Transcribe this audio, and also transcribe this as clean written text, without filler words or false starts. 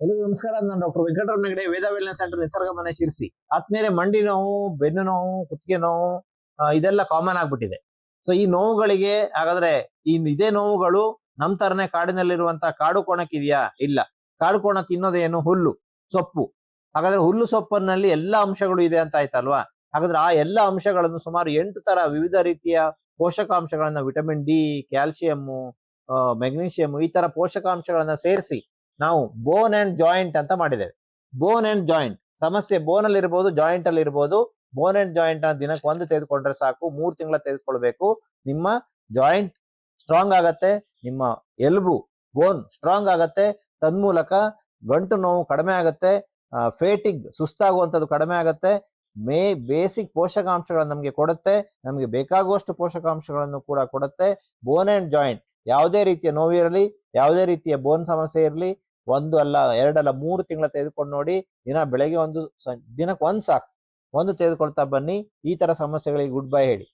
ಎಲ್ಲರಿಗೂ ನಮಸ್ಕಾರ. ನಾನು ಡಾಕ್ಟರ್ ವೆಂಕಟರಮಣ ಹೆಗಡೆ, ವೇದ ವೆಲ್ನೆಸ್ ಸೆಂಟರ್, ನಿಸರ್ಗ ಮನೆ, ಶಿರ್ಸಿ. ಆದ್ಮೇಲೆ ಮಂಡಿ ನೋವು, ಬೆನ್ನು ನೋವು, ಕುತ್ತಿಗೆ ನೋವು, ಇದೆಲ್ಲ ಕಾಮನ್ ಆಗ್ಬಿಟ್ಟಿದೆ. ಸೊ ಈ ನೋವುಗಳಿಗೆ ಹಾಗಾದ್ರೆ ಇದೇ ನೋವುಗಳು ನಮ್ ತರನೇ ಕಾಡಿನಲ್ಲಿರುವಂತಹ ಕಾಡು ಕೋಣಕ್ ಇದೆಯಾ? ಇಲ್ಲ. ಕಾಡು ಕೋಣ ತಿನ್ನೋದೇನು? ಹುಲ್ಲು, ಸೊಪ್ಪು. ಹಾಗಾದ್ರೆ ಹುಲ್ಲು ಸೊಪ್ಪನಲ್ಲಿ ಎಲ್ಲಾ ಅಂಶಗಳು ಇದೆ ಅಂತ ಆಯ್ತಲ್ವಾ? ಹಾಗಾದ್ರೆ ಆ ಎಲ್ಲಾ ಅಂಶಗಳನ್ನು ಸುಮಾರು 8 ತರ ವಿವಿಧ ರೀತಿಯ ಪೋಷಕಾಂಶಗಳನ್ನ, ವಿಟಮಿನ್ ಡಿ, ಕ್ಯಾಲ್ಸಿಯಂ, ಮೆಗ್ನೀಷಿಯಂ, ಈ ತರ ಪೋಷಕಾಂಶಗಳನ್ನ ಸೇರಿಸಿ ನಾವು ಬೋನ್ ಅಂಡ್ ಜಾಯಿಂಟ್ ಅಂತ ಮಾಡಿದ್ದೇವೆ. ಬೋನ್ ಅಂಡ್ ಜಾಯಿಂಟ್ ಸಮಸ್ಯೆ ಬೋನ್ ಅಲ್ಲಿ ಇರ್ಬೋದು, ಜಾಯಿಂಟ್ ಅಲ್ಲಿ ಇರ್ಬೋದು. ಬೋನ್ ಅಂಡ್ ಜಾಯಿಂಟ್ ದಿನಕ್ಕೆ ಒಂದು ತೆಗೆದುಕೊಂಡ್ರೆ ಸಾಕು, 3 ತಿಂಗಳ ತೆಗೆದುಕೊಳ್ಬೇಕು. ನಿಮ್ಮ ಜಾಯಿಂಟ್ ಸ್ಟ್ರಾಂಗ್ ಆಗತ್ತೆ, ನಿಮ್ಮ ಎಲುಬು ಬೋನ್ ಸ್ಟ್ರಾಂಗ್ ಆಗತ್ತೆ, ತನ್ಮೂಲಕ ಗಂಟು ನೋವು ಕಡಿಮೆ ಆಗತ್ತೆ, ಫೇಟಿಗ್ ಸುಸ್ತಾಗುವಂಥದ್ದು ಕಡಿಮೆ ಆಗತ್ತೆ. ಬೇಸಿಕ್ ಪೋಷಕಾಂಶಗಳನ್ನು ನಮಗೆ ಕೊಡುತ್ತೆ, ನಮಗೆ ಬೇಕಾಗುವಷ್ಟು ಪೋಷಕಾಂಶಗಳನ್ನು ಕೂಡ ಕೊಡುತ್ತೆ. ಬೋನ್ ಅಂಡ್ ಜಾಯಿಂಟ್ ಯಾವುದೇ ರೀತಿಯ ನೋವಿರಲಿ, ಯಾವುದೇ ರೀತಿಯ ಬೋನ್ ಸಮಸ್ಯೆ ಇರಲಿ, 1 ಅಲ್ಲ 2 ಅಲ್ಲ 3 ತಿಂಗಳ ತೆಗೆದುಕೊಂಡು ನೋಡಿ. ಬೆಳಗ್ಗೆ ದಿನಕ್ಕೆ 1 ಸಾಕು, 1 ತೆಗೆದುಕೊಳ್ತಾ ಬನ್ನಿ. ಈ ತರ ಸಮಸ್ಯೆಗಳಿಗೆ ಗುಡ್ ಬೈ ಹೇಳಿ.